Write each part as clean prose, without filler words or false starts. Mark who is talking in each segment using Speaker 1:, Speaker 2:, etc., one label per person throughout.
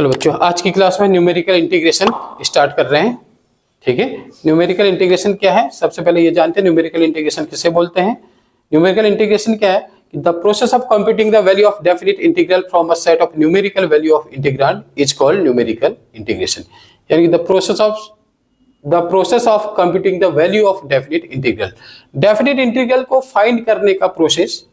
Speaker 1: चलो बच्चों, आज की क्लास में न्यूमेरिकल इंटीग्रेशन स्टार्ट कर रहे हैं। ठीक है, न्यूमेरिकल इंटीग्रेशन क्या है, सबसे पहले ये जानते हैं न्यूमेरिकल इंटीग्रेशन किसे बोलते हैं। न्यूमेरिकल इंटीग्रेशन क्या है कि the process of computing the value of definite integral from a set of numerical value of integrand is called numerical integration. यानी the process of computing the value of definite integral, definite integral को find करने का process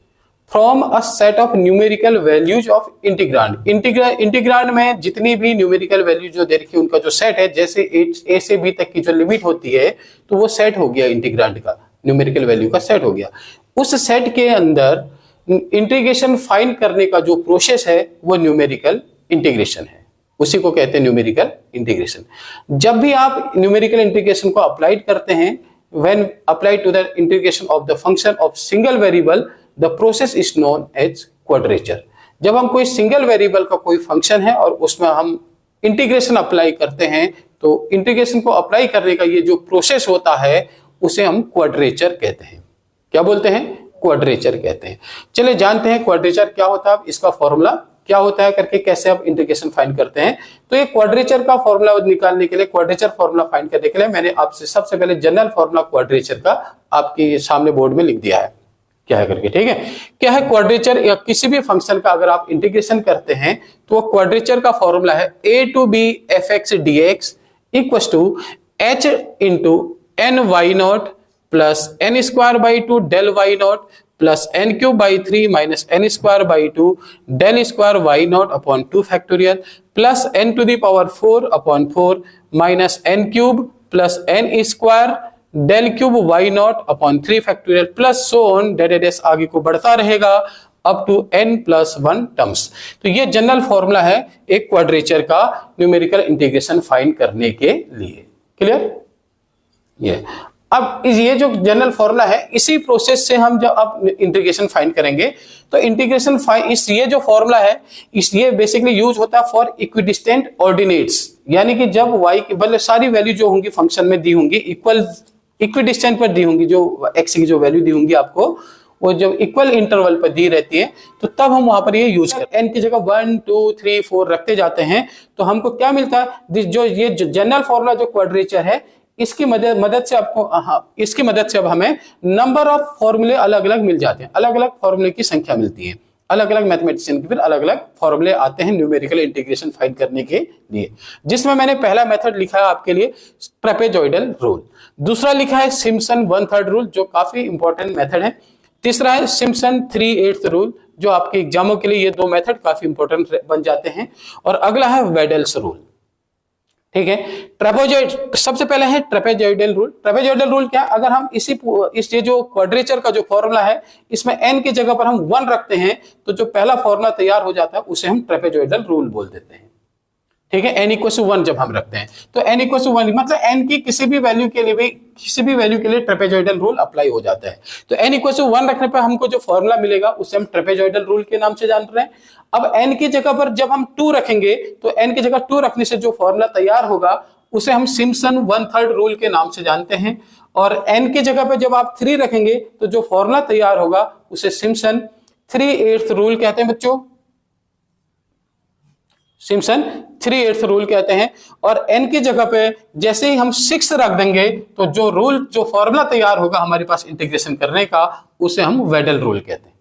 Speaker 1: from a set of numerical values of integrand. Integrand में जितनी भी numerical value जो दे रखी है उनका जो सेट है, जैसे ए से बी तक की जो लिमिट होती है तो वो सेट हो गया इंटीग्रांड का, न्यूमेरिकल वैल्यू का सेट हो गया। उस सेट के अंदर इंटीग्रेशन फाइंड करने का जो प्रोसेस है वो न्यूमेरिकल इंटीग्रेशन है, उसी को कहते हैं न्यूमेरिकल इंटीग्रेशन। जब भी आप न्यूमेरिकल इंटीग्रेशन को अप्लाइड करते हैं, when applied to the integration of the function of single variable the process is known as quadrature. जब हम कोई सिंगल वेरिएबल का कोई फंक्शन है और उसमें हम इंटीग्रेशन अप्लाई करते हैं तो इंटीग्रेशन को अप्लाई करने का ये जो प्रोसेस होता है उसे हम क्वाड्रेचर कहते हैं। क्या बोलते हैं? क्वाड्रेचर कहते हैं। चलिए जानते हैं क्वाड्रेचर क्या होता है, इसका फॉर्मूला क्या होता है करके कैसे आप इंटीग्रेशन फाइंड करते हैं। तो ये क्वाड्रेचर का फॉर्मूला निकालने के लिए, क्वाड्रेचर फॉर्मूला फाइंड करने के लिए मैंने आपसे सबसे पहले जनरल फॉर्मूला क्वाड्रेचर का आपके सामने बोर्ड में लिख दिया है क्या है करके। ठीक है, क्या है क्वाड्रेचर? या किसी भी फंक्शन का अगर आप इंटीग्रेशन करते हैं तो वो क्वाड्रेचर का फॉर्मूला है a to b fx dx equals to h into n y naught plus n square by 2 del y naught plus n cube by 3 minus n square by 2 del square y naught upon 2 factorial plus n to the power 4 upon 4 minus n cube plus n square del cube y naught upon 3 factorial plus so on डेस आगे को बढ़ता रहेगा up to n plus 1 terms. तो ये general formula है एक quadrature का न्यूमेरिकल इंटीग्रेशन फाइंड करने के लिए। क्लियर? ये अब ये जो जनरल फॉर्मूला है इसी प्रोसेस से हम जब अब इंटीग्रेशन फाइंड करेंगे तो इंटीग्रेशन ये जो फॉर्मूला है ये बेसिकली यूज होता है फॉर इक्विडिस्टेंट ऑर्डिनेट्स। यानी कि जब y की मतलब सारी वैल्यू जो होंगी फंक्शन में दी होंगी इक्विडिस्टेंट पर दी होंगी, जो x की जो वैल्यू दी होंगी आपको वो जब इक्वल इंटरवल पर दी रहती है तो तब हम वहां पर ये यूज करते हैं। n की जगह 1 2 3 4 रखते जाते हैं तो हमको क्या मिलता है, जो ये जनरल फॉर्मूला जो क्वाड्रेचर है इसकी मदद से आपको इसकी मदद से अब हमें नंबर ऑफ फॉर्मूले अलग अलग मिल जाते हैं, अलग अलग फॉर्मूले की संख्या मिलती है, अलग अलग मैथमेटिशियन के फिर अलग अलग फॉर्मूले आते हैं न्यूमेरिकल इंटीग्रेशन फाइंड करने के लिए। जिसमें मैंने पहला मेथड लिखा है आपके लिए ट्रेपेजॉइडल रूल, दूसरा लिखा है सिम्पसन 1/3 रूल जो काफी इंपॉर्टेंट मेथड है, तीसरा है सिम्पसन 3/8 रूल जो आपके एग्जामों के लिए ये दो मेथड काफी इंपॉर्टेंट बन जाते हैं, और अगला है वेडल्स रूल। ठीक है, ट्रेपेजॉइड सबसे पहले है ट्रेपेजॉइडल रूल। ट्रेपेजॉइडल रूल क्या है, अगर हम इस ये जो क्वाड्रेचर का जो फॉर्मूला है इसमें n की जगह पर हम 1 रखते हैं तो जो पहला फॉर्मूला तैयार हो जाता है उसे हम ट्रेपेजॉइडल रूल बोल देते हैं। ठीक है, n = 1 जब हम रखते हैं तो n = 1 मतलब n की किसी भी वैल्यू के लिए ट्रेपेजॉइडल रूल अप्लाई हो जाता है। तो n = 1 रखने पर हमको जो फॉर्मूला मिलेगा उसे हम ट्रेपेजॉइडल रूल के नाम से जान रहे हैं। अब n की जगह पर जब हम 2 रखेंगे तो n की जगह 2 रखने से जो फॉर्मूला तैयार होगा उसे हम सिम्पसन 1/3 रूल के नाम से जानते हैं, और n की जगह पर जब आप 3 रखेंगे तो जो फॉर्मूला तैयार होगा उसे सिम्पसन 3/8 रूल कहते हैं बच्चों, सिम्पसन 3/8 रूल कहते हैं। और n की जगह पे जैसे ही हम 6 रख देंगे तो जो फॉर्मूला तैयार होगा हमारे पास इंटीग्रेशन करने का उसे हम वेडल रूल कहते हैं।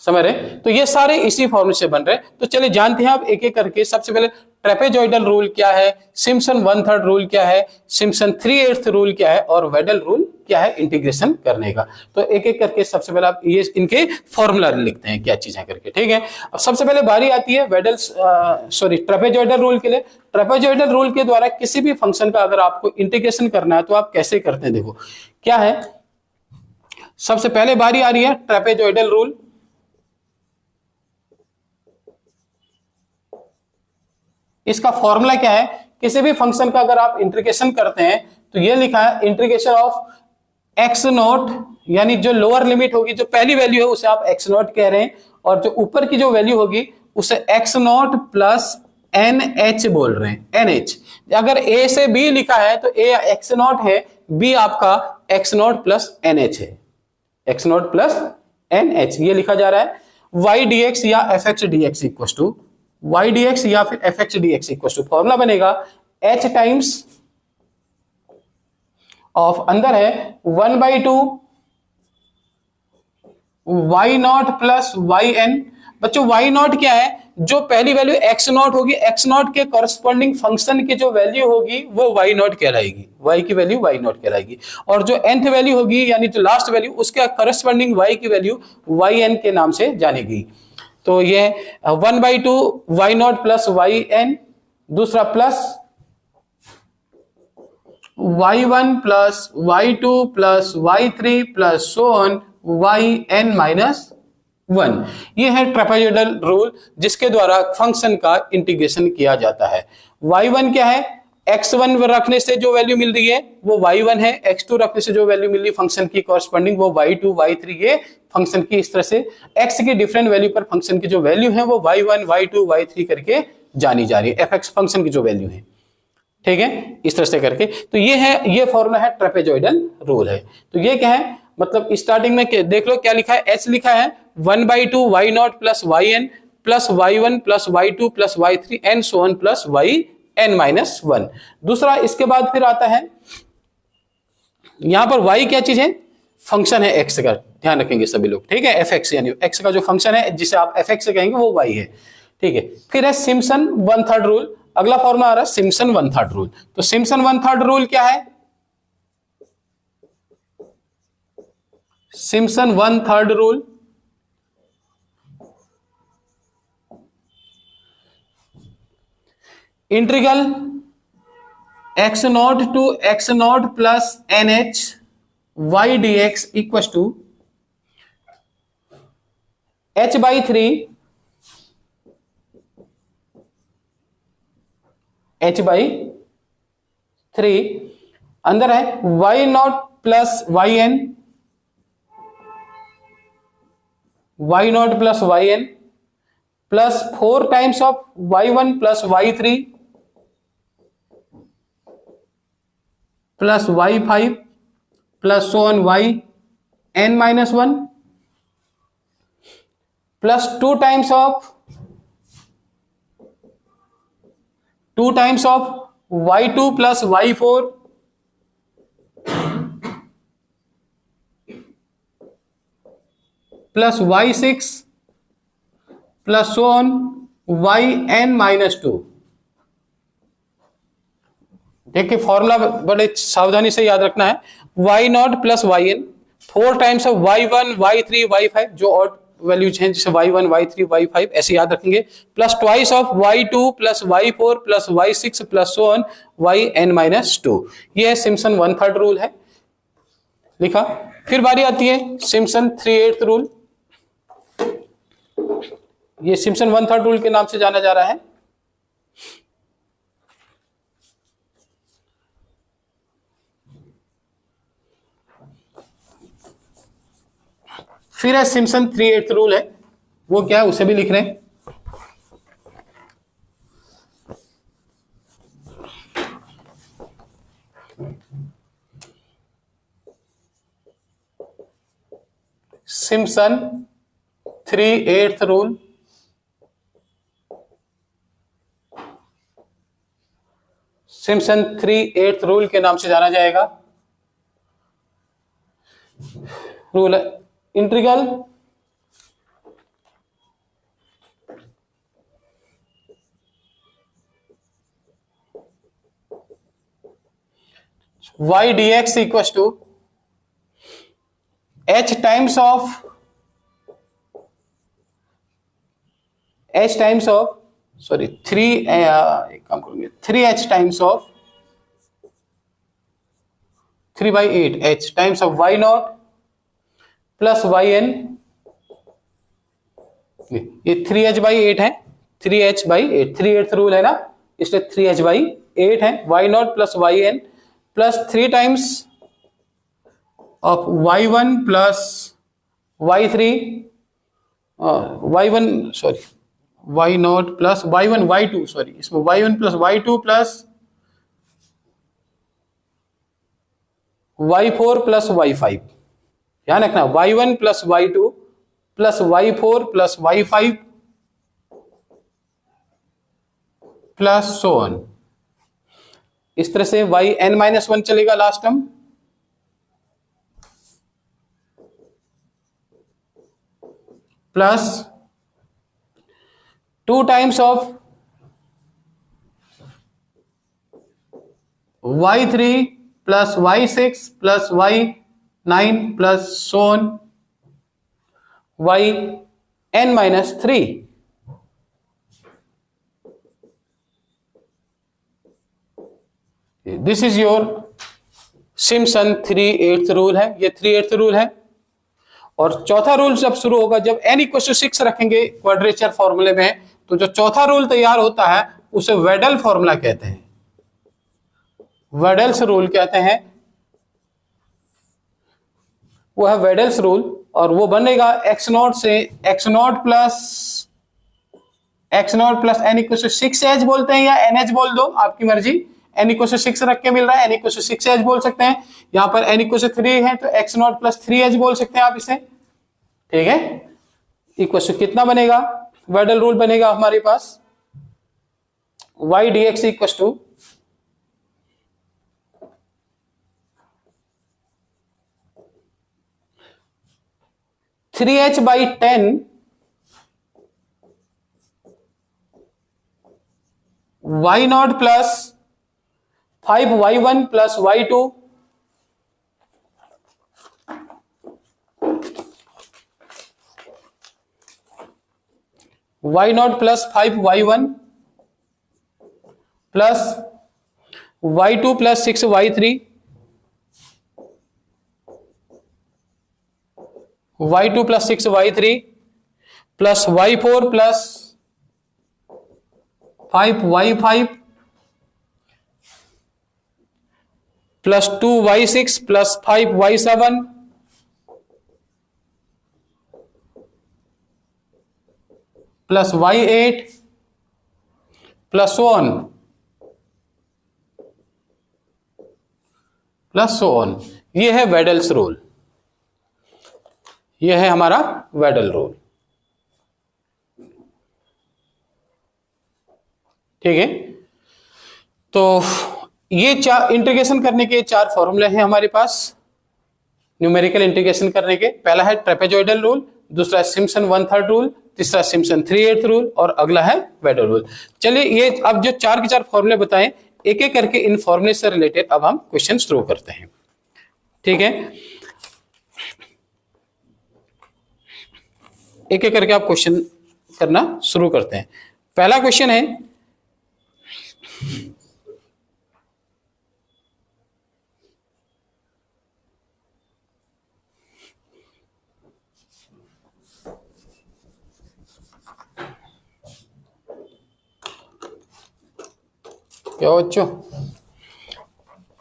Speaker 1: समझ रहे? तो ये सारे इसी फॉर्मूले से बन रहे हैं। तो चलिए जानते हैं आप एक एक करके। सबसे पहले ट्रेपेजॉइडल रूल क्या है, सिम्पसन 1/3 रूल क्या है, सिम्पसन 3/8 रूल क्या है और वेडल रूल क्या है इंटीग्रेशन करने का। तो एक एक करके सबसे पहले आप ये इनके फॉर्मूला लिखते हैं क्या चीजें करके। ठीक है, अब सबसे पहले बारी आती है ट्रेपेजॉइडल रूल के लिए। ट्रेपेजॉइडल रूल के द्वारा किसी भी फंक्शन का अगर आपको इंटीग्रेशन करना है तो आप कैसे करते हैं, देखो क्या है। सबसे पहले बारी आ रही है ट्रेपेजॉइडल रूल। इसका फॉर्मूला क्या है, किसी भी फंक्शन का अगर आप इंटीग्रेशन करते हैं तो ये लिखा है इंटीग्रेशन ऑफ x नॉट, यानी जो लोअर लिमिट होगी जो पहली वैल्यू है उसे आप x नॉट कह रहे हैं, और जो ऊपर की जो वैल्यू होगी उसे x नॉट प्लस nh बोल रहे हैं, nh। अगर a से b लिखा है तो a x नॉट है, b आपका x नॉट प्लस nh है, x नॉट प्लस nh ये लिखा जा रहा है। y dx या fx dx equal to Y D X या फिर F X D X equal to formula बनेगा एच टाइम्स ऑफ अंदर है 1/2 Y naught plus Y N. बच्चों वाई नॉट क्या है, जो पहली वैल्यू एक्स नॉट होगी, एक्स नॉट के कॉरस्पॉन्डिंग फंक्शन की जो वैल्यू होगी वो वाई नॉट कहलाएगी, वाई की वैल्यू वाई नॉट कहलाएगी। और जो nth वैल्यू होगी यानी जो लास्ट वैल्यू, उसके कॉरस्पॉन्डिंग वाई की वैल्यू वाई एन के नाम से जानेगी। तो ये 1/2 Y naught plus Y N, दूसरा plus y1 plus y2 plus y3 plus so on yn minus 1। ये है ट्रेपेजॉइडल रूल जिसके द्वारा फंक्शन का इंटीग्रेशन किया जाता है। y1 क्या है, x1 रखने से जो वैल्यू मिल रही है वो y1 है, x2 रखने से जो वैल्यू मिल रही है फंक्शन की कॉरस्पॉन्डिंग वो y2 y3, ये फंक्शन की इस तरह से x की डिफरेंट वैल्यू पर फंक्शन की जो वैल्यू है वो y1 y2 y3 करके जानी जा रही है, fx फंक्शन की जो वैल्यू है, ठीक है, इस तरह से करके। तो ये है, ये फॉर्मूला है ट्रेपेजॉइडल रूल है। तो ये क्या है, मतलब स्टार्टिंग में देख लो क्या लिखा है, h लिखा है 1/2 Y naught plus Y N plus y1 plus y2 plus y3 and so on plus yn minus 1। दूसरा इसके बाद फिर आता है, यहां पर y क्या चीज है, फंक्शन है x का, ध्यान रखेंगे सभी लोग, ठीक है, fx यानी x का जो फंक्शन है जिसे आप fx से कहेंगे वो y है, ठीक है। फिर है सिम्पसन 1/3 रूल, अगला फॉर्मूला आ रहा है सिम्पसन 1/3 रूल। तो सिम्पसन 1/3 रूल क्या है, Simpson 1/3 rule integral x0 to x0 plus nh y dx equal to h/3 अंदर है y0 plus yn, y0 plus yn plus 4 times of y1 plus y3 plus y5 plus so on yn minus 1 plus 2 times of y2 plus y4 plus y6 plus so on yn minus 2। देखिए formula बड़े सावधानी से याद रखना है, y0 plus yn 4 times of y1 y3 y5 जो odd values हैं जैसे y1 y3 y5 ऐसे याद रखेंगे, plus twice of y2 plus y4 plus y6 plus so on yn minus 2। ये है सिम्पसन 1/3 रूल है, लिखा। फिर बारी आती है सिम्पसन 3/8 रूल, ये सिम्पसन 1/3 रूल के नाम से जाना जा रहा है। फिर है सिम्पसन 3/8 रूल है, वो क्या है उसे भी लिख रहे हैं। सिम्पसन 3/8 रूल सिम्पसन 3/8 रूल के नाम से जाना जाएगा। रूल है integral y dx equal to h times of sorry 3h times of 3/8 h times of y0 plus yn, ये 3h/8 है, 3h/8 3/8 रूल है ना, इसलिए 3h/8 है, y0 plus yn plus 3 times of y1 plus y3 y1 sorry y0 plus y1 y2 sorry इसमें y1 plus y2 plus y4 plus y5, ध्यान रखना y1 plus y2 plus y4 plus y5 plus so on. इस तरह से yn-1 चलेगा last term, plus 2 times of y3 plus y6 plus y9 plus so on yn-3। This is your Simpson 3/8 rule है, ये 3/8 rule है। और चौथा rule जब शुरू होगा, जब n = 6 रखेंगे क्वाड्रेचर फॉर्मूले में, तो जो चौथा रूल तैयार होता है उसे वेडल फॉर्मूला कहते हैं, वेडल्स रूल कहते हैं। वो है वेडल्स रूल, और वो बनेगा x0 से x0 प्लस n = 6h बोलते हैं या nh बोल दो, आपकी मर्जी। n = 6 रख के मिल रहा है, n = 6h बोल सकते हैं। यहां पर n = 3 है तो x0 प्लस 3h बोल सकते हैं आप इसे, ठीक है। इक्वल कितना बनेगा, वेडल रूल बनेगा हमारे पास y dx = 3h/10 y0 plus 5y1 plus y2 y0 plus 5y1 plus y2 plus 6y3 y2 plus 6y3 plus y4 plus 5y5 plus 2y6 plus 5y7 plus y8 plus so on plus so on. ये है Weddle's rule, ये है हमारा वेडल rule, ठीक है। तो ये चार इंटीग्रेशन करने के 4 फॉर्मूले हैं हमारे पास न्यूमेरिकल इंटीग्रेशन करने के। पहला है ट्रेपेजॉइडल रूल, दूसरा है सिम्पसन 1/3 रूल, तीसरा सिम्पसन 3/8 रूल, और अगला है वेडल रूल। चलिए ये अब जो 4 के 4 फॉर्मूले बताएं, एक एक करके इन फॉर्मूले से रिलेटेड अब हम क्वेश्चन शुरू करते हैं, ठीक है। एक एक करके आप क्वेश्चन करना शुरू करते हैं। पहला क्वेश्चन है, क्या बच्चों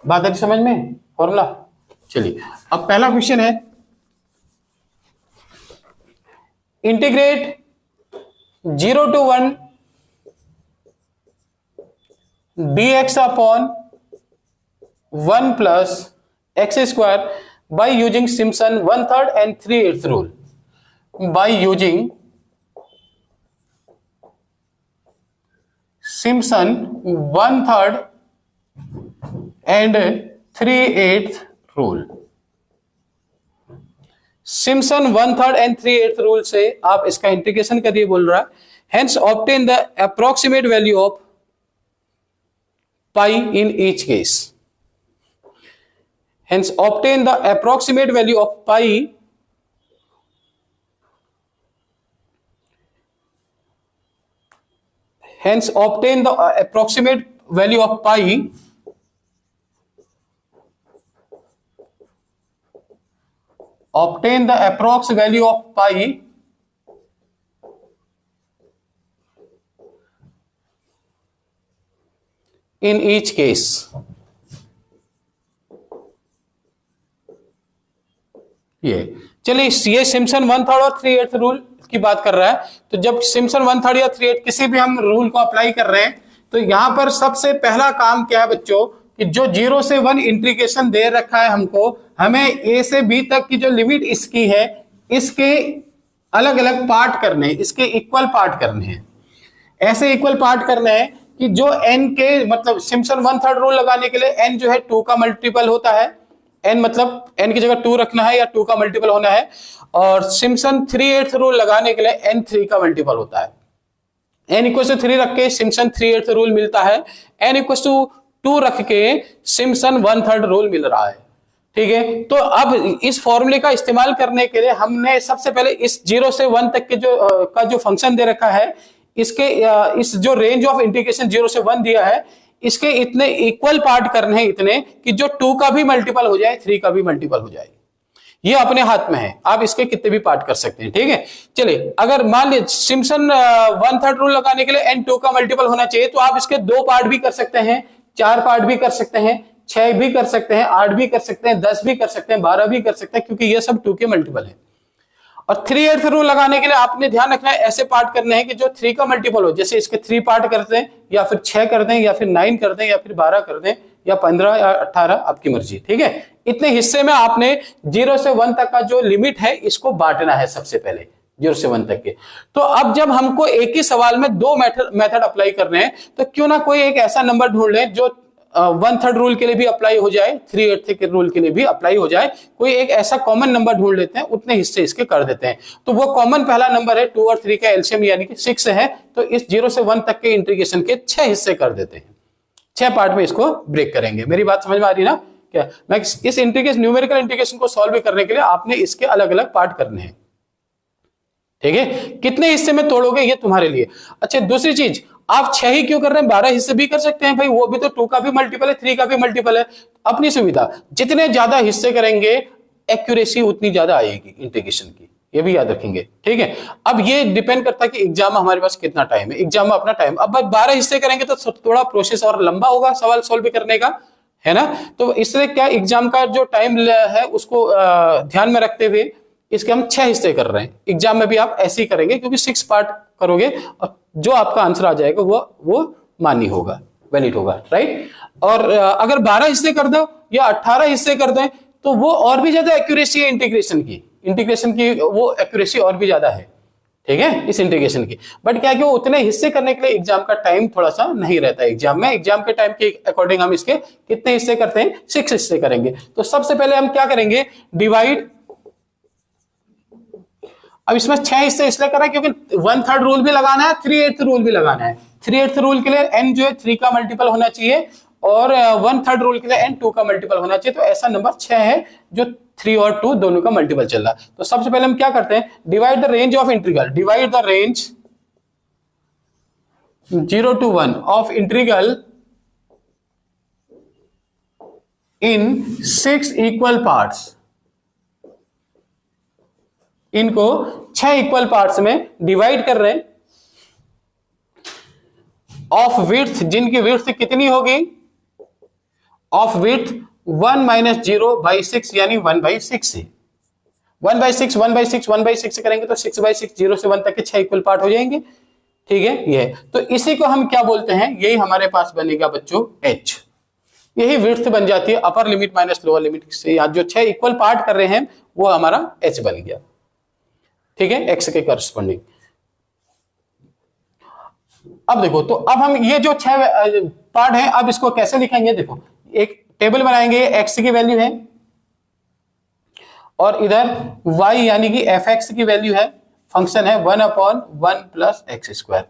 Speaker 1: बात है समझ में फॉर्मूला? चलिए अब पहला क्वेश्चन है, integrate 0 to 1 dx upon 1 plus x square by using Simpson 1/3 and 3/8 rule. By using Simpson 1/3 and 3/8 rule. Simpson 1/3 and 3/8 rule से आप इसका इंटीग्रेशन करिए बोल रहा है। Hence obtain the approximate value of pi in each case. Hence obtain the approximate value of pi hence obtain the approximate value of pi obtain the approx value of pi in each case. ये चलिए ये Simpson 1/3 और 3/8 rule की बात कर रहा है। तो जब सिम्पसन 1/3 या 3/8 किसी भी हम रूल को अप्लाई कर रहे हैं, तो यहां पर सबसे पहला काम क्या है बच्चों कि जो 0 से 1 इंटीग्रेशन दे रखा है हमको, हमें a से b तक की जो लिमिट इसकी है, इसके अलग अलग पार्ट करने हैं, इसके इक्वल पार्ट करने हैं। ऐसे इक्वल पार्ट करने हैं कि जो n के मतलब सिम्पसन 1/3 रूल लगाने के लिए n जो है 2 का मल्टीपल होता है, n मतलब n की जगह 2 रखना है या 2 का मल्टीपल होना है, और सिम्पसन 3/8 रूल लगाने के लिए n 3 का मल्टीपल होता है। n इक्वल टू 3 रख के सिम्पसन 3/8 रूल मिलता है, n इक्वल टू 2 रख के सिम्पसन 1/3 रूल मिल रहा है। ठीक है, तो अब इस फॉर्मूले का इस्तेमाल करने के लिए हमने सबसे पहले इस 0 से 1 तक के जो फंक्शन दे रखा है, इसके इस जो रेंज ऑफ इंटीग्रेशन 0 से 1 दिया है, इसके इतने इक्वल पार्ट करने हैं, इतने कि जो 2 का भी मल्टीपल हो जाए, 3 का भी मल्टीपल हो जाए। ये अपने हाथ में है, आप इसके कितने भी पार्ट कर सकते हैं। ठीक है, चलिए अगर मान लीजिए सिम्पसन 1/3 रूल लगाने के लिए n 2 का मल्टीपल होना चाहिए, तो आप इसके 2 पार्ट भी कर सकते हैं, 4 पार्ट भी कर सकते हैं, 6 भी कर सकते हैं, 8 भी कर सकते हैं, 10 भी कर सकते हैं, 12 भी कर सकते हैं, क्योंकि ये सब 2 के मल्टीपल है। और 3/8 रूल लगाने के लिए आपने ध्यान रखना है, ऐसे पार्ट करने हैं कि जो 3 का मल्टीपल हो, जैसे इसके 3 पार्ट करते हैं, या फिर 6 कर दें, या फिर 9 कर दें, या फिर 12 कर दें, या 15 या 18, आपकी मर्जी। ठीक है, इतने हिस्से में आपने 0 से 1 तक का जो लिमिट है इसको बांटना है सबसे पहले, 0 से 1 तक के। तो अब जब हमको एक ही सवाल में 2 मेथड अप्लाई करने हैं, तो क्यों ना कोई एक ऐसा नंबर ढूंढ लें जो 1/3 रूल के लिए भी अप्लाई हो जाए, 3/8 के रूल के लिए भी अप्लाई हो जाए। कोई एक ऐसा कॉमन नंबर ढूंढ लेते हैं, उतने हिस्से इसके कर देते हैं। तो वो कॉमन पहला नंबर है 2 और 3 का एलसीएम यानी कि 6 है, तो इस 0 से 1 तक के इंटीग्रेशन के 6 हिस्से कर देते हैं, 6 पार्ट में इसको ब्रेक करेंगे। मेरी बात समझ में आ रही ना? क्या मैं इस इंटीग्रेशन, न्यूमेरिकल इंटीग्रेशन को सॉल्व करने के लिए आपने इसके अलग अलग पार्ट करने हैं। ठीक है, कितने हिस्से में तोड़ोगे ये तुम्हारे लिए। अच्छा, दूसरी चीज, आप 6 ही क्यों कर रहे हैं, 12 हिस्से भी कर सकते हैं भाई, वो भी तो 2 का भी मल्टीपल है, 3 का भी मल्टीपल है, अपनी सुविधा। जितने ज्यादा हिस्से करेंगे एक्यूरेसी उतनी ज्यादा आएगी इंटीग्रेशन की, ये भी याद रखेंगे। ठीक है, अब ये डिपेंड करता है कि एग्जाम में हमारे पास कितना टाइम है, एग्जाम में अपना टाइम। अब 12 हिस्से करेंगे तो थोड़ा प्रोसेस और लंबा होगा सवाल सॉल्व करने का, है ना? तो इसलिए क्या एग्जाम का जो टाइम है उसको ध्यान में रखते हुए इसके हम 6 हिस्से कर रहे हैं। एग्जाम में भी आप ऐसे ही करेंगे, क्योंकि 6 पार्ट करोगे और जो आपका आंसर आ जाएगा वो मान्य होगा, वैलिड होगा, राइट? और अगर 12 हिस्से कर दो या 18 हिस्से कर दें तो वो और भी ज्यादा एक्यूरेसी है इंटीग्रेशन की वो एक्यूरेसी और भी ज्यादा है। ठीक है, इस इंटीग्रेशन की। बट क्या है कि वो उतने हिस्से करने के लिए एग्जाम का टाइम थोड़ा सा नहीं रहता है। एग्जाम के टाइम के अकॉर्डिंग हम इसके कितने हिस्से करते हैं, 6 हिस्से करेंगे। तो सबसे पहले हम क्या करेंगे, डिवाइड। अब इसमें 6 हिस्से इसलिए कर रहे हैं क्योंकि 1/3 रूल भी लगाना है, 3/8 रूल भी लगाना है। 3/8 रूल के लिए n जो है 3 का मल्टीपल होना चाहिए, और 1/3 रूल के लिए n 2 का मल्टीपल होना चाहिए। तो ऐसा नंबर 6 है जो 3 और 2 दोनों का मल्टीपल चल रहा है। तो सबसे पहले हम क्या करते हैं, divide the range of integral, divide the range 0 to 1 of integral in 6 equal parts. इनको 6 इक्वल पार्ट्स में डिवाइड कर रहे हैं, ऑफ विड्थ, जिनकी विड्थ कितनी होगी, ऑफ विड्थ 1 - 0/6 यानी 1/6 है। 1/6 1/6 1/6 करेंगे तो 6/6 0 से 1 तक के 6 इक्वल पार्ट हो जाएंगे। ठीक है, ये तो इसी को हम क्या बोलते हैं, यही हमारे पास बनेगा बच्चों h। यही विड्थ बन जाती है upper limit minus lower limit से। आज जो 6 इक्वल पार्ट कर रहे हैं वो हमारा h बन गया। ठीक है, x के करस्पॉन्डिंग। अब देखो, तो अब हम ये जो 6 पार्ट है, अब इसको कैसे लिखेंगे, देखो एक टेबल बनाएंगे, x की वैल्यू है और इधर y यानी कि fx की वैल्यू है, फंक्शन है 1/1 + x²।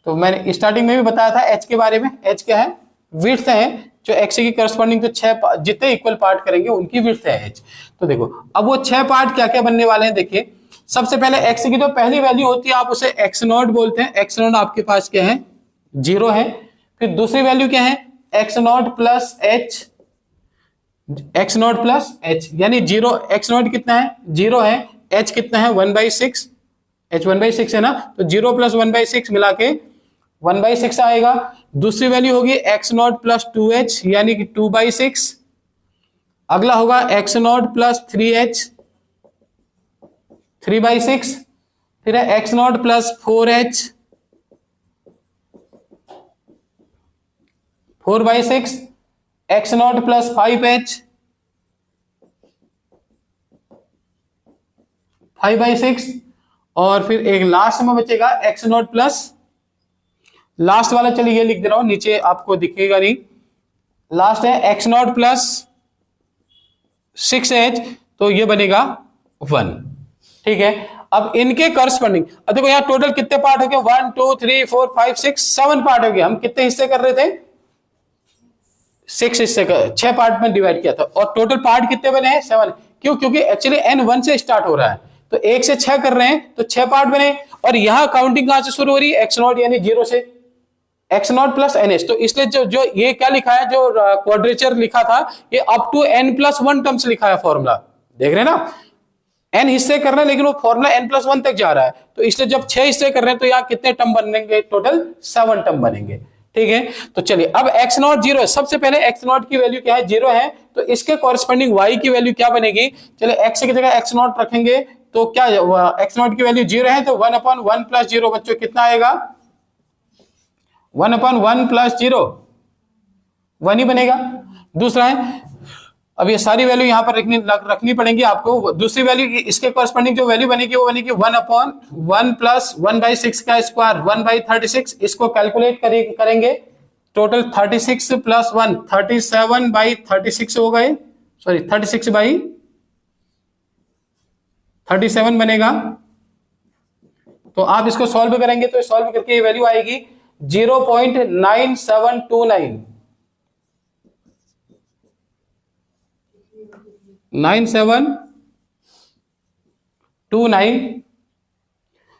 Speaker 1: तो मैंने स्टार्टिंग में भी बताया था h के बारे में। h क्या है, विड्थ है, जो x की करस्पॉन्डिंग तो 6 जितने इक्वल पार्ट करेंगे उनकी विड्थ है h। तो देखो अब वो 6 पार्ट क्या क्या बनने वाले हैं, देखिए सबसे पहले x की जो पहली वैल्यू होती है आप उसे x0 बोलते हैं। x0 आपके पास क्या है, 0 है। फिर दूसरी वैल्यू क्या है, x0 + h, x0 + h यानी 0। x0 कितना है, 0 है। h कितना है, 1/6, h 1/6 है ना, तो 0 + 1/6 मिला के 1/6 आएगा। दूसरी वैल्यू होगी x0 + 2h यानी कि 2/6। अगला होगा x0 + 3h, 3/6। फिर है x0 + 4h, 4/6। x0 + 5h, 5/6। और फिर एक लास्ट में बचेगा x0 + लास्ट वाला चलिए ये लिख दे रहा हूं, नीचे आपको दिखेगा नहीं। लास्ट है x0 प्लस 6h, तो ये बनेगा 1। ठीक है, अब इनके करस्पॉन्डिंग, अब देखो यहाँ टोटल कितने पार्ट हो गए, 1 2 3 4 5 6 7 पार्ट हो गए। हम कितने हिस्से कर रहे थे, 6 हिस्से का 6 पार्ट में डिवाइड किया था, और टोटल पार्ट कितने बने हैं, 7। क्यों, क्योंकि एक्चुअली n 1 से स्टार्ट हो रहा है, तो 1 से 6 कर रहे हैं तो 6 पार्ट बने। और यहां काउंटिंग कहां से शुरू हो रही है, x0 यानी 0 से, x0 प्लस nh। तो इसलिए जो ये क्या लिखा है, जो क्वाड्रेचर लिखा था, ये अप टू n+1 टर्म्स लिखा है फॉर्मूला, देख रहे हैं ना, n हिस्से कर रहे हैं लेकिन वो फॉर्मूला n+1 तक जा रहा है। तो इसलिए जब 6 हिस्से कर रहे हैं तो यहाँ कितने टर्म बनेंगे, टोटल 7 टर्म बनेंगे। ठीक है, तो चलिए अब x0 0 है, सबसे पहले x0 की वैल्यू क्या है, 0 है, तो इसके कॉरेस्पॉन्डिंग y की वैल्यू क्या बनेगी। चलिए x की जगह x0 रखेंगे तो क्या, x0 की वैल्यू 0 है, तो 1/1 + 0 बच्चों कितना आएगा, 1/1 + 0 1 ही बनेगा। दूसरा है, अब ये सारी वैल्यू यहां पर रखनी पड़ेंगे आपको। दूसरी वैल्यू इसके कॉरेस्पॉन्डिंग जो वैल्यू बनेगी वो बनेगी 1/1 + 1/6 का स्क्वायर 1/36। इसको कैलकुलेट करेंगे, टोटल 36 + 1 37/36 हो गए, सॉरी 36/37 बनेगा। तो आप इसको सॉल्व करेंगे तो सॉल्व करके ये वैल्यू आएगी 0.9729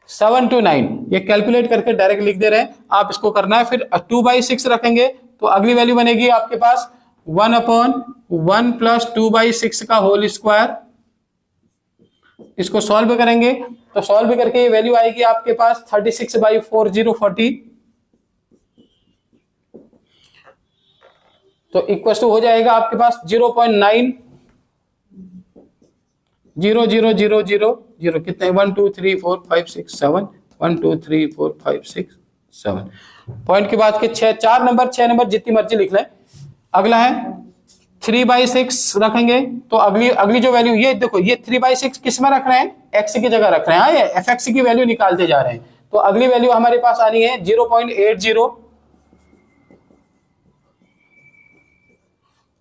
Speaker 1: 729 ये कैलकुलेट करके डायरेक्ट लिख दे रहे हैं, आप इसको करना है। फिर 2/6 रखेंगे तो अगली वैल्यू बनेगी आपके पास 1/1 + 2/6 का होल स्क्वायर। इसको सॉल्व करेंगे तो सॉल्व करके ये वैल्यू आएगी आपके पास 36/4040, तो इक्वल टू हो जाएगा आपके पास 0.90000 कितने, 1 2 3 4 5 6 7 1 2 3 4 5 6 7 पॉइंट के बाद के 6 नंबर जितनी मर्जी लिख लें। अगला है 3/6 रखेंगे तो अगली जो वैल्यू, ये देखो ये 3/6 किस में रख रहे हैं, x की जगह रख रहे हैं, ये fx की वैल्यू निकालते जा रहे हैं। तो अगली वैल्यू हमारे पास आनी है 0.80,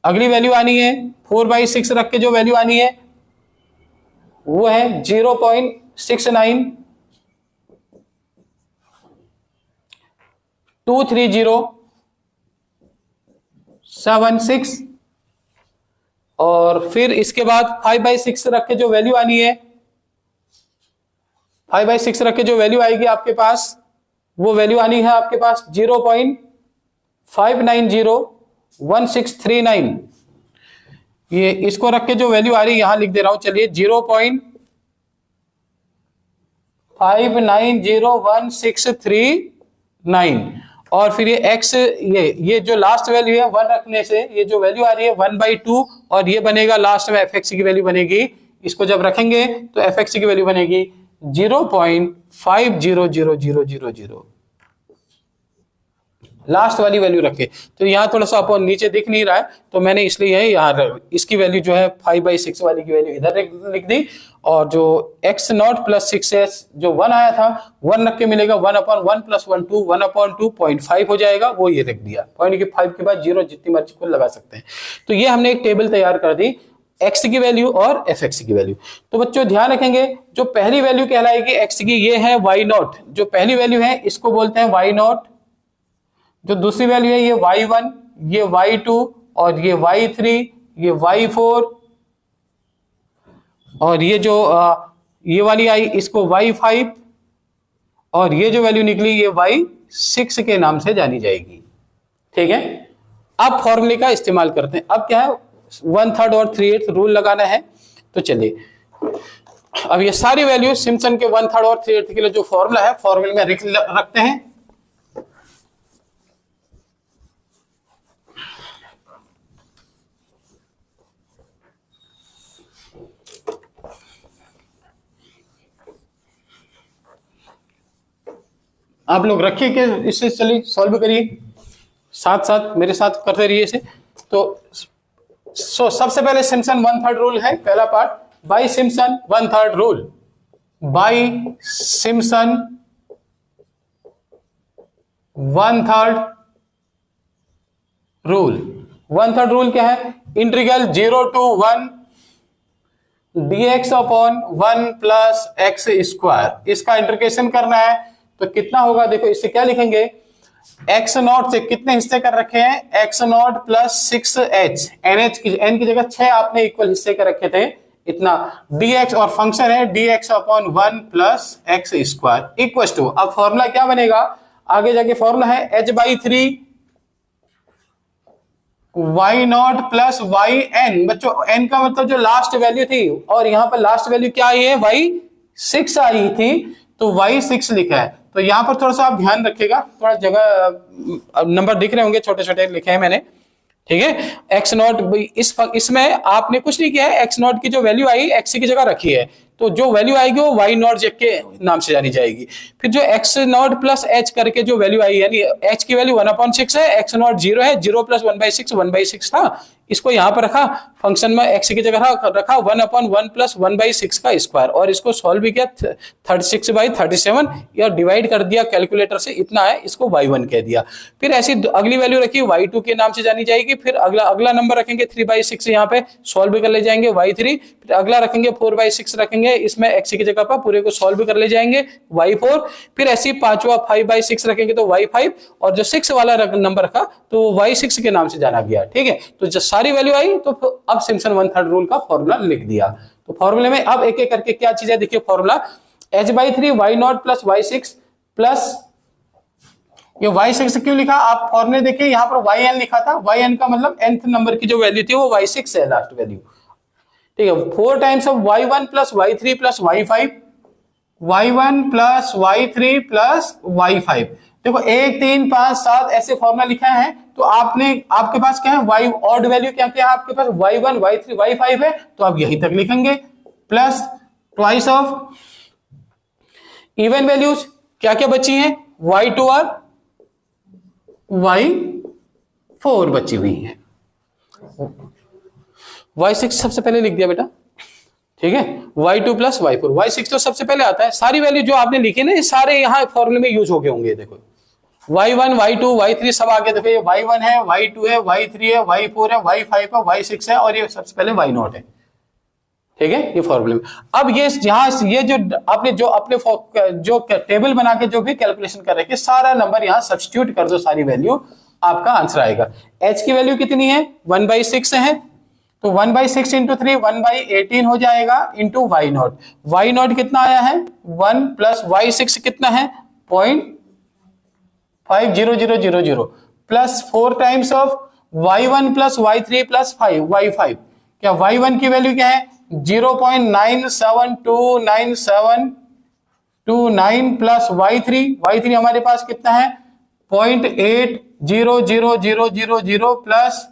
Speaker 1: अगली वैल्यू आनी है 4/6 रख के जो वैल्यू आनी है वो है 0.69 23076, और फिर इसके बाद 5/6 रख के जो वैल्यू आनी है, 5/6 रख के जो वैल्यू आएगी आपके पास, वो वैल्यू आनी है आपके पास 0.5901639। ये इसको रख के जो वैल्यू आ रही है यहां लिख दे रहा हूं, चलिए 0.5901639, और फिर ये x, ये जो लास्ट वैल्यू है 1 रखने से ये जो वैल्यू आ रही है 1/2, और ये बनेगा लास्ट में fx की वैल्यू बनेगी, इसको जब रखेंगे तो fx की वैल्यू बनेगी 0.500000, लास्ट वाली वैल्यू रखे। तो यहाँ थोड़ा सा अपन नीचे दिख नहीं रहा है तो मैंने इसलिए यहाँ इसकी वैल्यू जो है 5/6 वाली की वैल्यू इधर लिख दी, और जो x0 + 6s जो 1 आया था 1 रख के मिलेगा 1/1 + 1 2 1/2.5 हो जाएगा, वो ये रख दिया। पॉइंट के 5 के बाद 0 जितनी मर्जी को लगा सकते हैं। तो ये हमने एक टेबल तैयार कर दी, x की वैल्यू और fx की वैल्यू। तो बच्चों ध्यान रखेंगे, जो पहली वैल्यू कहलाएगी x की, ये है y0, जो पहली वैल्यू है इसको बोलते हैं y0। जो दूसरी वैल्यू है ये y1, ये y2, और ये y3, ये y4, और ये जो ये वाली आई इसको y5, और ये जो वैल्यू निकली ये y6 के नाम से जानी जाएगी। ठीक है, अब फॉर्मूले का इस्तेमाल करते हैं। अब क्या है, 1/3 और 3/8 रूल लगाना है। तो चलिए अब ये सारी वैल्यू सिम्पसन के 1/3 और 3/8 के लिए जो फॉर्मूला है फॉर्मूले में रखते हैं। आप लोग रखिए कि इससे चलिए सॉल्व करिए, साथ साथ मेरे साथ करते रहिए इसे। तो सबसे पहले सिम्पसन 1/3 रूल है, पहला part, by Simpson 1/3 rule, by Simpson 1/3 rule. 1/3 rule क्या है? Integral 0 to 1 dx upon 1 plus X square, इसका इंटीग्रेशन करना है तो कितना होगा? देखो इससे क्या लिखेंगे, एक्स नॉट से कितने हिस्से कर रखे हैं? X not plus 6h, NH की एन की जगह 6 आपने इक्वल हिस्से कर रखे थे, इतना dx और फंक्शन है dx upon 1 plus X square equal to, अब फॉर्मूला क्या बनेगा आगे जाके? फॉर्मूला है h/3 y naught plus Y N. बच्चों n का मतलब जो लास्ट वैल्यू थी, और यहां पर लास्ट वैल्यू क्या आई है? y6 आई थी, तो y6 लिखा है। तो यहां पर थोड़ा सा आप ध्यान रखिएगा, थोड़ा जगह नंबर दिख रहे होंगे छोटे छोटे लिखे हैं मैंने, ठीक है। एक्स नॉट इसमें आपने कुछ नहीं किया है, एक्स नॉट की जो वैल्यू आई एक्स की जगह रखी है, तो जो वैल्यू आएगी वो वाई नॉट के नाम से जानी जाएगी। फिर जो एक्स नॉट प्लस एच करके जो वैल्यू आई, यानी एच की वैल्यू 1/6 है, एक्स नॉट 0 है, 0 प्लस 1/6 1/6 था, इसको यहां पर रखा, फंक्शन में एक्स की जगह रखा 1/1 प्लस 1/6 का स्क्वायर, और इसको सॉल्व भी किया 36/37 या डिवाइड कर दिया कैलकुलेटर से, इतना है, इसको y1 कह दिया। फिर ऐसी अगली वैल्यू रखी y2 के नाम से जानी जाएगी, फिर अगला नंबर रखेंगे 3/6, यहाँ पे सॉल्व भी कर ले जाएंगे y3, फिर अगला रखेंगे 4/6 रखेंगे, इसमें x की जगह पर पूरे को सॉल्व भी कर ले जाएंगे y4, फिर ऐसी पांचवा 5/6 रखेंगे तो y5, और जो 6 वाला नंबर रखा तो वो y6 के नाम से जाना गया, ठीक है। तो जब सारी वैल्यू आई तो अब सिम्पसन 1/3 रूल का फॉर्मूला लिख दिया। तो फॉर्मूले में अब एक एक करके क्या चीज है, देखिए formula h/3 y naught plus y6 plus, ये y6 क्यों लिखा आप फॉर्मूले देखिए, यहां पर yn लिखा था, yn का मतलब nth नंबर की जो वैल्यू थी वो y6 है लास्ट वैल्यू, ठीक है। 4 times of y1 plus y3 plus y5, y1 plus y3 plus y5, देखो 1 3 5 7 ऐसे फॉर्मूला लिखा है, तो आपके पास क्या है, y ऑड वैल्यू क्या क्या है आपके पास, y1 y3 y5 है, तो आप यहीं तक लिखेंगे, plus twice of even values क्या क्या बची हैं, y2 और y4 बची हुई है। y6 सबसे पहले लिख दिया बेटा, ठीक है, y2 प्लस y4, y6 तो सबसे पहले आता है, सारी वैल्यू जो आपने लिखी ना ये सारे यहाँ फॉर्मूले में यूज हो गए होंगे, देखो y1 y2 y3 सब आगे, देखो ये y1 है, y2 है, y3 है, y4 है, y5 है, y6 है, और ये सबसे पहले y0 है, ठीक है, ये फॉर्मूले में। अब ये यहां ये जो आपने जो अपने जो टेबल बना के जो भी कैलकुलेशन कर रहे हैं, सारा नंबर यहां सब्स्टिट्यूट कर दो, सारी वैल्यू आपका आंसर आएगा। h की वैल्यू कितनी है, 1/6 है, तो 1/6 इंटू 3 1/18 हो जाएगा, इंटू y0, y0 कितना आया है 1 प्लस y6 कितना है 0.50000 plus 4 times of y1 plus y3 plus y5, क्या y1 की वैल्यू क्या है 0.972929 प्लस y3 हमारे पास कितना है 0.800000 प्लस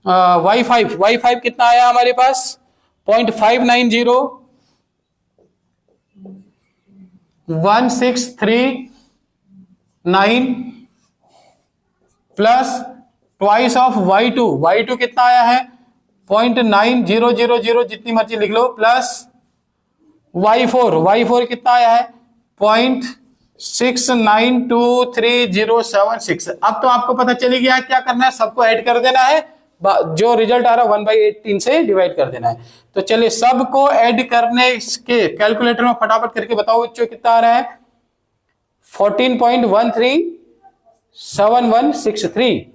Speaker 1: y5 कितना आया हमारे पास 0.590163 प्लस ट्वाइस ऑफ y2 कितना आया है 0.9000 जितनी मर्जी लिख लो, प्लस y4 कितना आया है 0.692376। अब तो आपको पता चली गया क्या करना है, सबको ऐड कर देना है, जो रिजल्ट आ रहा है 1/18 से डिवाइड कर देना है। तो चलिए सबको ऐड करने के कैलकुलेटर में फटाफट करके बताओ बच्चों कितना आ रहा है 14.137163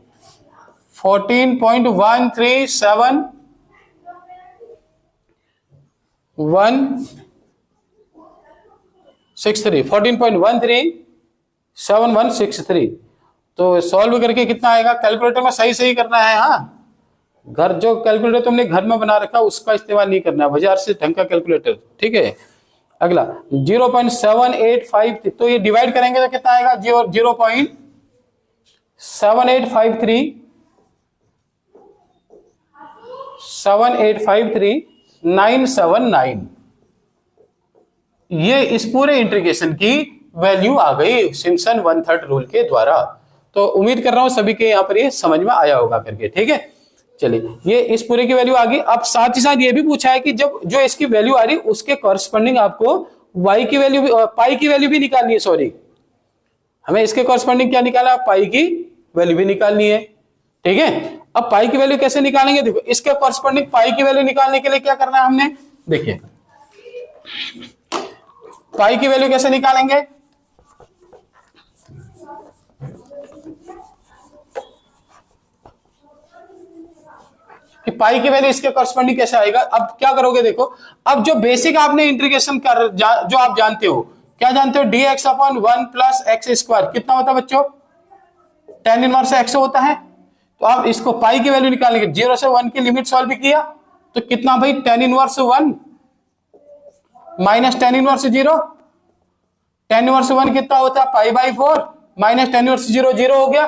Speaker 1: 14.137163 तो सॉल्व करके कितना आएगा, कैलकुलेटर में सही सही करना है, हाँ घर जो कैलकुलेटर तुमने घर में बना रखा उसका इस्तेमाल नहीं करना है, बाजार से ढंग का कैलकुलेटर, ठीक है। अगला 0.785, तो ये डिवाइड करेंगे तो कितना आएगा 0.7853 ये इस पूरे इंटीग्रेशन की वैल्यू आ गई सिम्पसन 1/3 रूल के द्वारा। तो उम्मीद कर रहा हूं सभी के यहाँ पर ये समझ में आया होगा करके, ठीक है। चलिए ये इस पूरे की वैल्यू आ गई। अब साथ ही साथ ये भी पूछा है कि जब जो इसकी वैल्यू आ रही उसके कॉरस्पॉन्डिंग आपको y की वैल्यू भी पाई की वैल्यू भी निकालनी है, सॉरी हमें इसके कॉरस्पॉन्डिंग क्या निकाला, पाई की वैल्यू भी निकालनी है। ठीक है, अब पाई की वैल्यू कैसे निकालेंगे, देखो इसके कॉरस्पॉन्डिंग पाई की वैल्यू निकालने के लिए क्या करना है हमने, देखिए पाई की वैल्यू कैसे निकालेंगे, कि पाई की वैल्यू इसके कॉरस्पॉन्डिंग कैसे आएगा। अब क्या करोगे, देखो अब जो बेसिक आपने इंटीग्रेशन कर जो आप जानते हो, क्या जानते हो, dx upon 1 plus X square कितना होता है बच्चों, tan इनवर्स एक्स होता है। तो आप इसको पाई की वैल्यू निकालेंगे, 0 से 1 की लिमिट सॉल्व किया तो कितना भाई, tan inverse 1 minus tan inverse 0, tan inverse 1 कितना होता है, pi by 4 minus tan inverse 0 0 हो गया,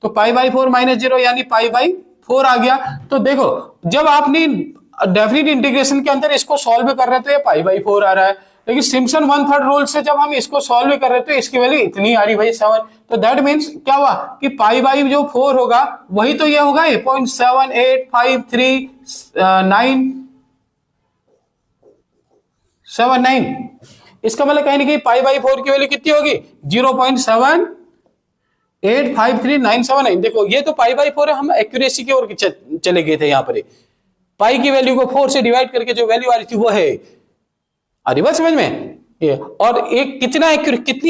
Speaker 1: तो पाई बाई 4 माइनस 0 यानी पाई बाई 4 आ गया। तो देखो जब आपने डेफिनेट इंटीग्रेशन के अंदर इसको सॉल्व कर रहे हैं तो ये पाई बाई 4 आ रहा है, लेकिन सिम्पसन 1/3 रूल से जब हम इसको सॉल्व कर रहे हैं तो इसकी वैल्यू इतनी आ रही भाई 7। तो दैट मींस क्या हुआ कि पाई बाई जो 4 होगा वही तो ये होगा 0.785379। इसका मतलब कहीं ना कहीं पाई बाई 4 की वैल्यू कितनी होगी, 0.785397। देखो ये तो पाई बाई 4 है, हम एक्यूरेसी की ओर चले गए थे, यहाँ पर पाई की वैल्यू को 4 से डिवाइड करके जो वैल्यू आ रही थी वो है, आ रही बात समझ में ये। और एक कितनी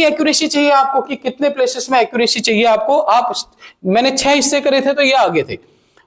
Speaker 1: एक्यूरेसी चाहिए आपको, कि कितने प्लेसेस में एक्यूरेसी चाहिए आपको। आप मैंने 6 हिस्से करे थे तो ये आगे थे,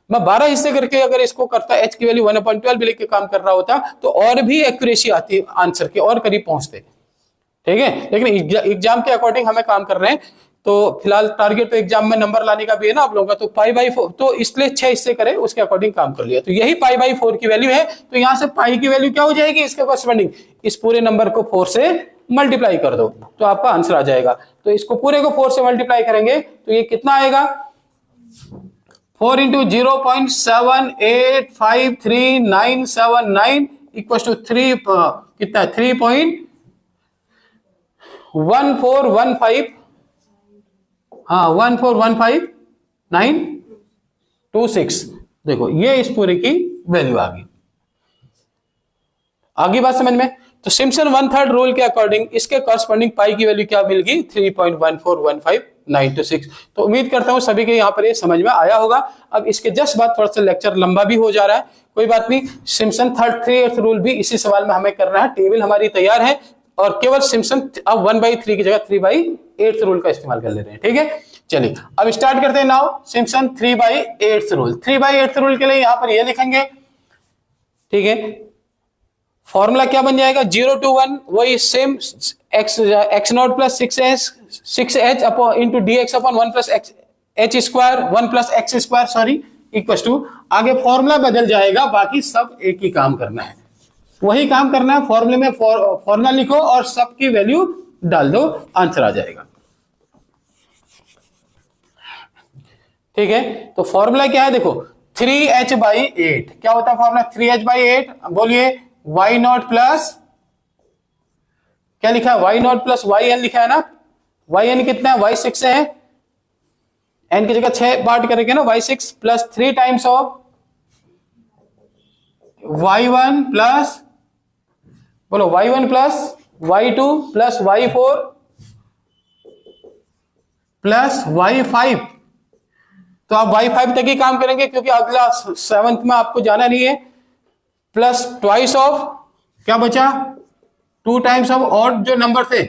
Speaker 1: मैं 12 हिस्से करके अगर इसको करता, h की वैल्यू 1/12 भी लेके काम कर रहा होता तो और भी एक्यूरेसी आती, आंसर के और करीब पहुंचते। ठीक है, लेकिन एग्जाम के अकॉर्डिंग हमें काम कर रहे हैं, तो फिलहाल टारगेट तो एग्जाम में नंबर लाने का भी है ना आप लोगों का, तो पाई बाई 4 तो इसलिए 6 हिस्से करे उसके अकॉर्डिंग काम कर लिया, तो यही पाई बाई 4 की वैल्यू है। तो यहां से पाई की वैल्यू क्या हो जाएगी, इसके कॉरस्पॉन्डिंग इस पूरे नंबर को 4 से मल्टीप्लाई कर दो तो आपका आंसर आ जाएगा। तो इसको पूरे को 4 से मल्टीप्लाई करेंगे तो ये कितना आएगा, 4 इंटू 0.785397 इक्वल टू 3 कितना है, 3.1415, हाँ 1415926। देखो ये इस पूरे की वैल्यू आ गई, आगे बात समझ में। तो सिम्पसन 1/3 रूल के अकॉर्डिंग इसके कॉरस्पॉन्डिंग पाई की वैल्यू क्या मिल गई, 3.141596। तो उम्मीद करता हूं सभी के यहाँ पर ये समझ में आया होगा। अब इसके जस्ट बाद थोड़ा सा लेक्चर लंबा भी हो जा रहा है, कोई बात नहीं, सिम्पसन 3/8 रूल भी इसी सवाल में हमें करना है। टेबल हमारी तैयार है और केवल सिम्पसन अब 1/3 की जगह 3/8 रूल का इस्तेमाल कर ले रहे हैं। ठीक है, चलिए अब स्टार्ट करते हैं नाउ सिम्पसन 3/8 रूल। 3/8 रूल के लिए यहां पर ये लिखेंगे, ठीक है, फॉर्मूला क्या बन जाएगा, 0 to 1 वही same x naught plus 6h upon into dx upon 1 plus h square 1 plus x square sorry equal to, आगे फॉर्मूला बदल जाएगा, बाकी सब एक ही काम करना है, वही काम करना है। फॉर्मूले में फॉर्मूला लिखो और सबकी वैल्यू डाल दो, आंसर आ जाएगा। ठीक है, तो फॉर्मूला क्या है, देखो 3h/8 क्या होता है फॉर्मूला, 3h/8 बोलिए, y नॉट प्लस क्या लिखा है, y नॉट प्लस yn लिखा है ना, yn कितना है, y6 है, n की जगह 6 बांट करेंगे ना, y6 plus 3 times of y1 plus बोलो y1 plus y2 plus y4 plus y5। तो आप y5 तक ही काम करेंगे क्योंकि अगला 7th में आपको जाना नहीं है, प्लस ट्वाइस ऑफ क्या बचा, 2 टाइम्स ऑफ और जो नंबर थे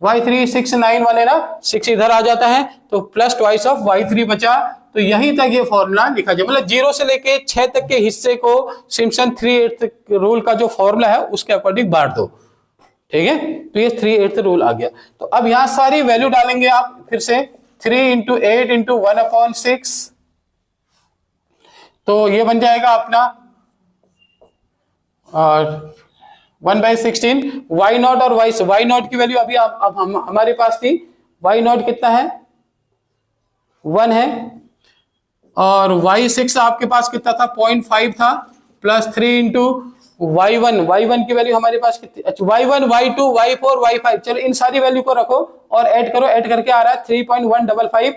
Speaker 1: y3 6 9 वाले ना, 6 इधर आ जाता है तो प्लस ट्वाइस ऑफ y3 बचा। तो यहीं तक ये फॉर्मूला लिखा जाए, मतलब 0 से लेके 6 तक के हिस्से को सिम्पसन 3/8 रूल का जो फॉर्मूला है उसके अकॉर्डिंग बांट दो। ठीक है, तो ये 3/8 रूल आ गया। तो अब यहां सारी वैल्यू डालेंगे आप फिर से, 3 इंटू 8 इंटू 1/6, तो ये बन जाएगा अपना और 1/16। y नॉट और y नॉट की वैल्यू अभी अब हमारे पास थी, y नॉट कितना है 1 है, और y6 आपके पास कितना था 0.5 था, प्लस 3 इंटू y1 की वैल्यू हमारे पास कितनी, अच्छा y1 y2 y4 y5, चलो इन सारी वैल्यू को रखो और ऐड करो, ऐड करके आ रहा है 3.155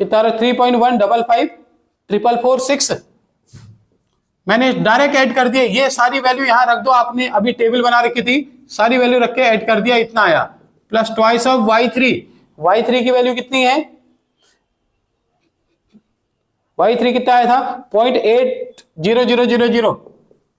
Speaker 1: कितना, 3.155 446 मैंने डायरेक्ट ऐड कर दिया, ये सारी वैल्यू यहां रख दो, आपने अभी टेबल बना रखी थी, सारी वैल्यू रख के ऐड कर दिया, इतना आया, plus twice of y3। y3 की वैल्यू कितनी है, y3 कितना आया था 0.80000,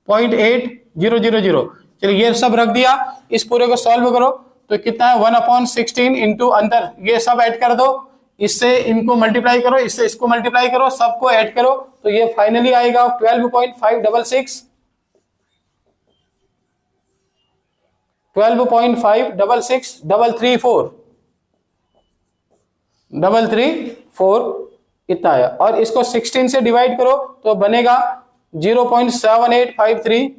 Speaker 1: 0.8000। चलिए ये सब रख दिया, इस पूरे को सॉल्व करो तो कितना है 1/16 इंटू अंदर ये सब ऐड कर दो, इससे इनको मल्टीप्लाई करो, इससे इसको मल्टीप्लाई करो, सबको ऐड करो, तो ये फाइनली आएगा 12.566, 334 इतना आया। और इसको 16 से डिवाइड करो तो बनेगा 0.7853,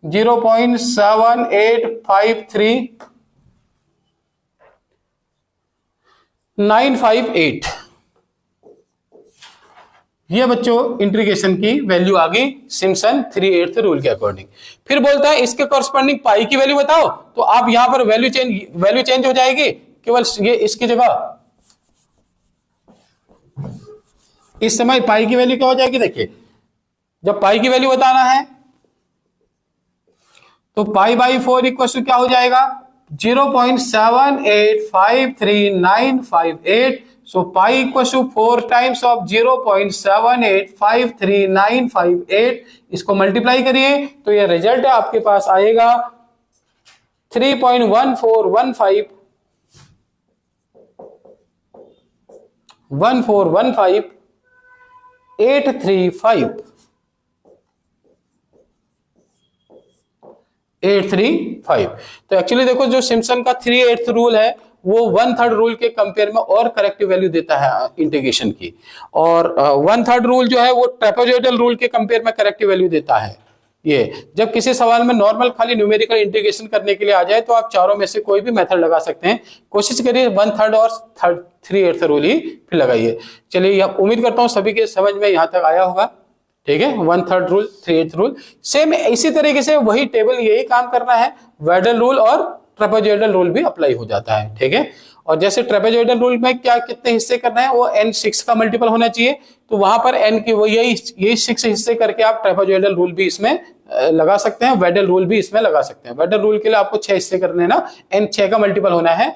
Speaker 1: 0.7853,958। ये बच्चों इंटीग्रेशन की वैल्यू आ गई सिम्पसन 3/8 रूल के अकॉर्डिंग। फिर बोलता है इसके कॉरस्पॉन्डिंग पाई की वैल्यू बताओ, तो आप यहां पर वैल्यू चेंज हो जाएगी, केवल ये इसकी जगह इस समय पाई की वैल्यू क्या हो जाएगी, देखिए जब पाई की वैल्यू बताना है तो पाई बाई 4 इक्वल टू क्या हो जाएगा 0.7853,958। So pi equal to 4 times of 0.7853,958। इसको मल्टीप्लाई करिए तो ये रिजल्ट आपके पास आएगा 3.1415,835। तो एक्चुअली देखो जो सिम्पसन का 3/8 रूल है वो 1/3 रूल के कंपेयर में और करेक्टिव वैल्यू देता है इंटीग्रेशन की, और 1/3 रूल जो है वो ट्रेपेजॉइडल रूल के कंपेयर में करेक्टिव वैल्यू देता है। ये जब किसी सवाल में नॉर्मल खाली न्यूमेरिकल इंटीग्रेशन करने के लिए आ जाए तो आप चारों में से कोई भी मेथड लगा सकते हैं, कोशिश करिए 1/3 और 3/8 रूल ही फिर लगाइए। चलिए आप उम्मीद करता हूं सभी के समझ में यहां तक आया होगा, ठीक है। 1/3 रूल 3/8 रूल सेम इसी तरीके से वही टेबल यही काम करना है, वेडल रूल और ट्रेपेजॉइडल रूल भी अप्लाई हो जाता है, ठीक है। और जैसे ट्रेपेजॉइडल रूल में क्या कितने हिस्से करना है वो n6 का मल्टीपल होना चाहिए, तो वहां पर n की वो यही 6 हिस्से करके आप ट्रेपेजॉइडल रूल भी इसमें लगा सकते हैं, वेडल रूल भी इसमें लगा सकते हैं। वेडल रूल के लिए आपको 6 हिस्से करने हैं ना, n6 का मल्टीपल होना है,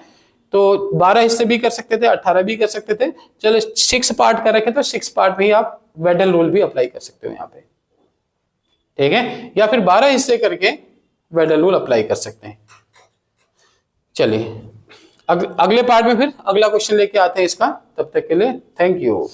Speaker 1: तो 12 हिस्से भी कर सकते थे, 18 भी कर सकते थे। चलो 6 पार्ट कर रखे तो 6 पार्ट में ही आप वेडल रूल भी अप्लाई कर सकते हो यहाँ पे, ठीक है, या फिर 12 हिस्से करके वेडल रूल अप्लाई कर सकते हैं। चलिए अगले पार्ट में फिर अगला क्वेश्चन लेके आते हैं इसका, तब तक के लिए थैंक यू।